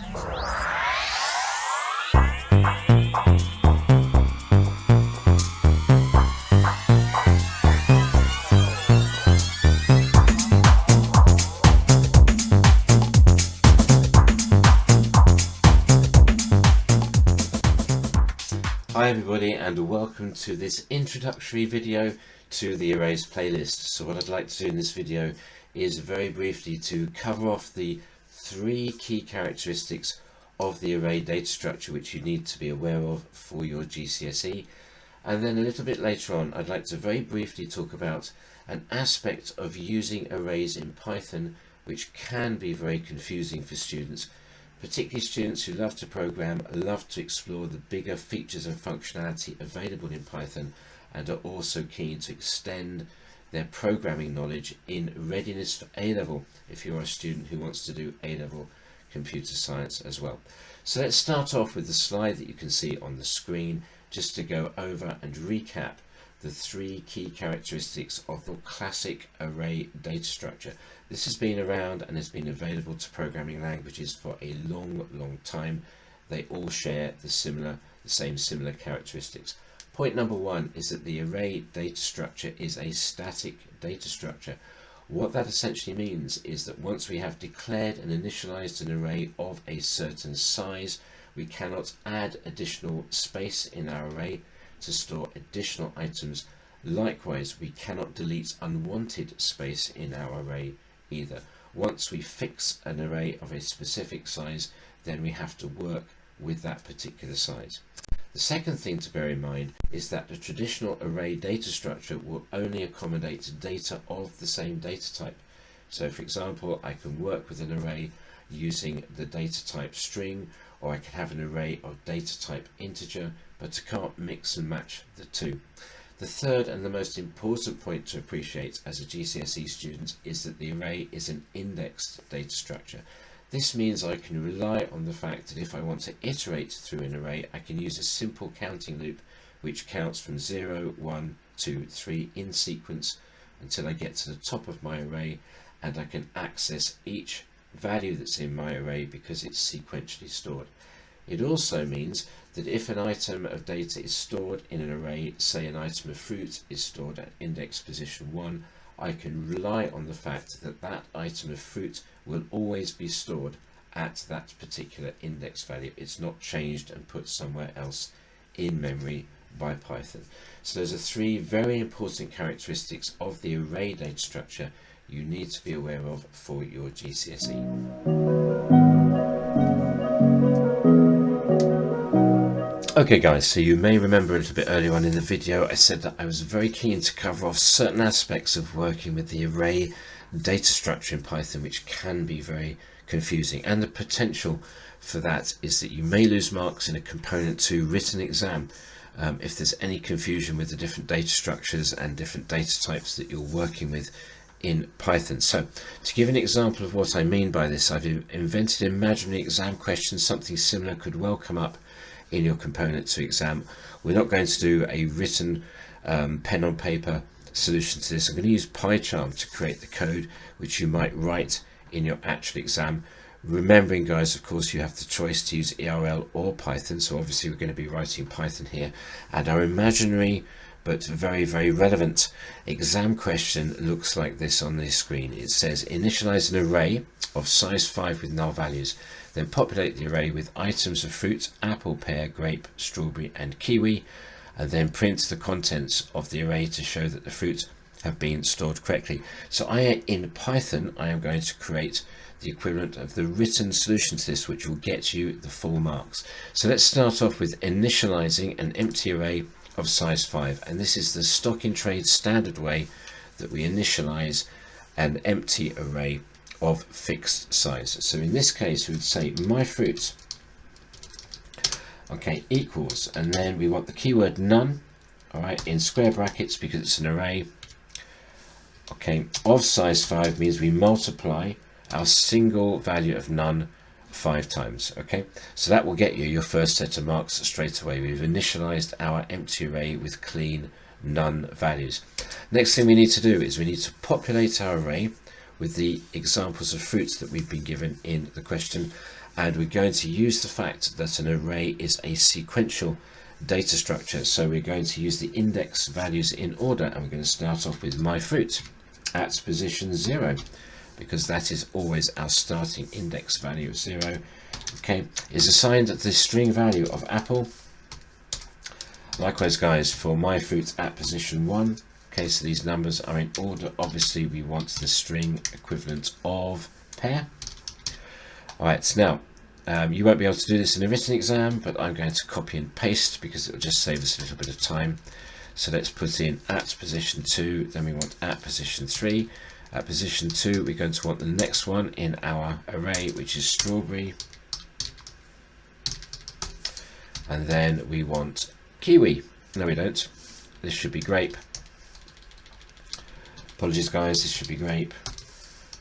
Hi everybody, and welcome to this introductory video to the arrays playlist. So what I'd like to do in this video is very briefly to cover off the three key characteristics of the array data structure which you need to be aware of for your GCSE. And then a little bit later on I'd like to very briefly talk about an aspect of using arrays in Python which can be very confusing for students, particularly students who love to program, love to explore the bigger features and functionality available in Python, and are also keen to extend their programming knowledge in readiness for A-level if you're a student who wants to do A-level computer science as well. So let's start off with the slide that you can see on the screen, just to go over and recap the three key characteristics of the classic array data structure. This has been around and has been available to programming languages for a long time. They all share the same similar characteristics. Point number one is that the array data structure is a static data structure. What that essentially means is that once we have declared and initialized an array of a certain size, we cannot add additional space in our array to store additional items. Likewise, we cannot delete unwanted space in our array either. Once we fix an array of a specific size, then we have to work with that particular size. The second thing to bear in mind is that the traditional array data structure will only accommodate data of the same data type. So for example, I can work with an array using the data type string, or I can have an array of data type integer, but I can't mix and match the two. The third and the most important point to appreciate as a GCSE student is that the array is an indexed data structure. This means I can rely on the fact that if I want to iterate through an array, I can use a simple counting loop which counts from 0, 1, 2, 3 in sequence until I get to the top of my array, and I can access each value that's in my array because it's sequentially stored. It also means that if an item of data is stored in an array, say an item of fruit is stored at index position 1, I can rely on the fact that that item of fruit will always be stored at that particular index value. It's not changed and put somewhere else in memory by Python. So those are three very important characteristics of the array data structure you need to be aware of for your GCSE. Okay guys, so you may remember a little bit earlier on in the video I said that I was very keen to cover off certain aspects of working with the array data structure in Python which can be very confusing, and the potential for that is that you may lose marks in a component 2 written exam if there's any confusion with the different data structures and different data types that you're working with in Python. So to give an example of what I mean by this, I've invented imaginary exam questions. Something similar could well come up in your component 2 exam. We're not going to do a written pen on paper solution to this. I'm going to use PyCharm to create the code which you might write in your actual exam. Remembering guys, of course, you have the choice to use ERL or Python, so obviously we're going to be writing Python here, and our imaginary but very relevant exam question looks like this on the screen. It says initialize an array of size 5 with null values, then populate the array with items of fruit, apple, pear, grape, strawberry and kiwi, and then print the contents of the array to show that the fruit have been stored correctly. So in Python I am going to create the equivalent of the written solution to this, which will get you the full marks. So let's start off with initializing an empty array of size 5, and this is the stock in trade standard way that we initialize an empty array of fixed size. So in this case we would say my fruit, okay, equals, and then we want the keyword none, all right, in square brackets because it's an array, okay, of size 5 means we multiply our single value of none 5 times. Okay, so that will get you your first set of marks straight away. We've initialized our empty array with clean none values. Next thing we need to do is we need to populate our array with the examples of fruits that we've been given in the question, and we're going to use the fact that an array is a sequential data structure. So we're going to use the index values in order, and we're going to start off with my fruit at position 0, because that is always our starting index value of 0. Okay, is assigned the string value of apple. Likewise, guys, for my fruit at position 1. Okay, so these numbers are in order. Obviously, we want the string equivalent of pear. All right, so now you won't be able to do this in a written exam, but I'm going to copy and paste because it will just save us a little bit of time. So let's put in at position 2, then we want at position 3. At position 2, we're going to want the next one in our array, which is strawberry. And then we want kiwi. No, we don't. This should be grape. Apologies, guys, this should be grape.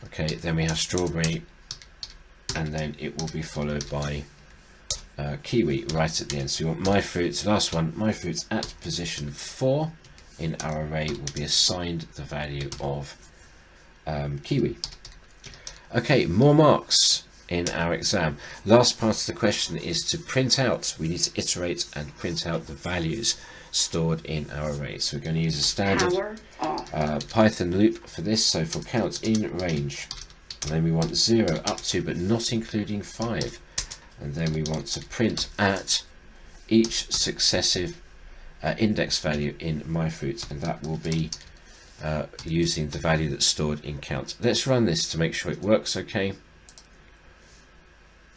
Okay, then we have strawberry, and then it will be followed by kiwi right at the end. So we want my fruits, last one, my fruits at position 4 in our array will be assigned the value of kiwi. Okay, more marks in our exam. Last part of the question is to print out. We need to iterate and print out the values stored in our array. So we're going to use a standard Python loop for this. So for count in range, and then we want 0 up to but not including 5, and then we want to print at each successive index value in my fruit, and that will be using the value that's stored in count. Let's run this to make sure it works okay.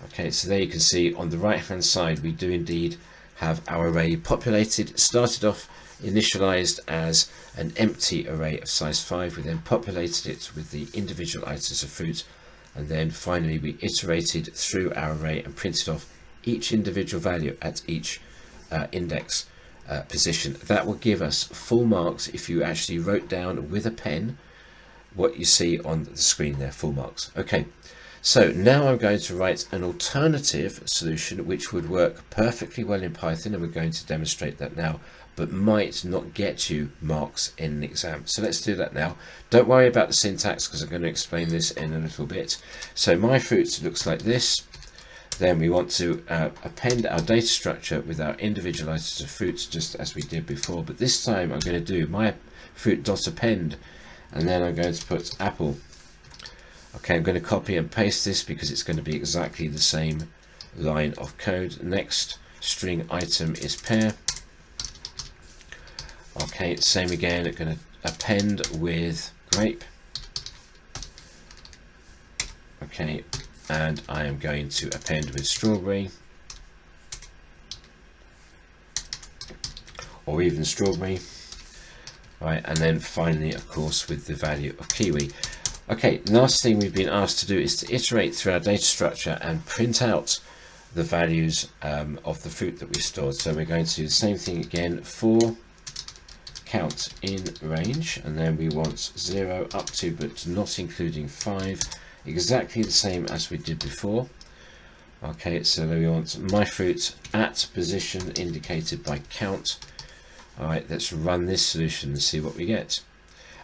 Okay, so there you can see on the right hand side we do indeed have our array populated. Started off initialized as an empty array of size 5. We then populated it with the individual items of fruit, and then finally we iterated through our array and printed off each individual value at each index position. That will give us full marks if you actually wrote down with a pen what you see on the screen there, full marks. Okay, so now I'm going to write an alternative solution which would work perfectly well in Python, and we're going to demonstrate that now, but might not get you marks in an exam. So let's do that now. Don't worry about the syntax because I'm going to explain this in a little bit. So my fruit looks like this. Then we want to append our data structure with our individual items of fruits, just as we did before, but this time I'm going to do my fruit dot append, and then I'm going to put apple. Okay, I'm going to copy and paste this because it's going to be exactly the same line of code. Next string item is pear. Okay, same again, I'm going to append with grape. Okay, and I am going to append with strawberry, or even strawberry. Right, and then finally, of course, with the value of kiwi. Okay, the last thing we've been asked to do is to iterate through our data structure and print out the values of the fruit that we stored. So we're going to do the same thing again for count in range, and then we want 0 up to but not including 5, exactly the same as we did before. Okay, so we want my fruit at position indicated by count. All right, let's run this solution and see what we get.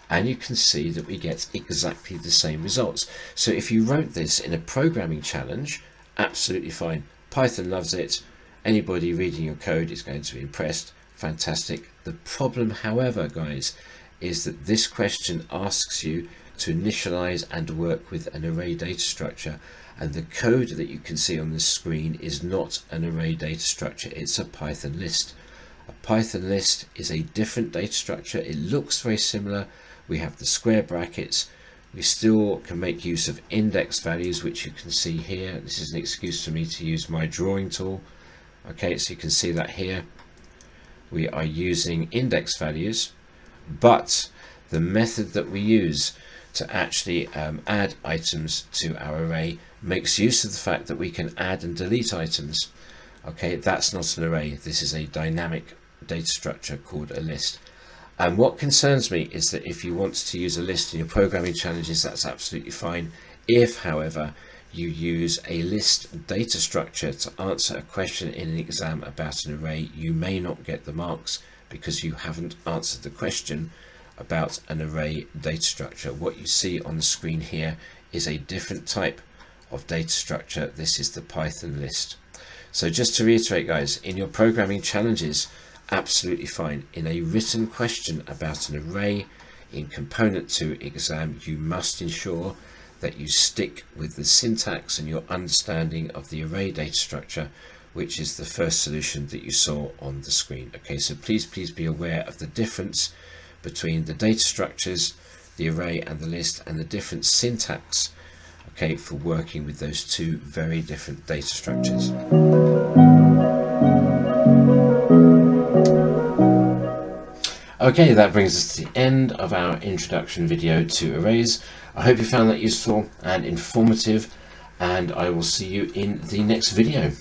And you can see that we get exactly the same results. So if you wrote this in a programming challenge, absolutely fine. Python loves it. Anybody reading your code is going to be impressed. Fantastic. The problem, however, guys, is that this question asks you to initialize and work with an array data structure, and the code that you can see on the screen is not an array data structure, it's a Python list. A Python list is a different data structure. It looks very similar. We have the square brackets. We still can make use of index values, which you can see here. This is an excuse for me to use my drawing tool. Okay, so you can see that here we are using index values, but the method that we use to actually add items to our array makes use of the fact that we can add and delete items. Okay, that's not an array. This is a dynamic data structure called a list. And what concerns me is that if you want to use a list in your programming challenges, that's absolutely fine. If, however, you use a list data structure to answer a question in an exam about an array, you may not get the marks because you haven't answered the question about an array data structure. What you see on the screen here is a different type of data structure, this is the Python list. So just to reiterate, guys, in your programming challenges, absolutely fine. In a written question about an array in Component 2 exam, you must ensure that you stick with the syntax and your understanding of the array data structure, which is the first solution that you saw on the screen. Okay, so please be aware of the difference between the data structures, the array and the list, and the different syntax, okay, for working with those two very different data structures. Okay, that brings us to the end of our introduction video to arrays. I hope you found that useful and informative, and I will see you in the next video.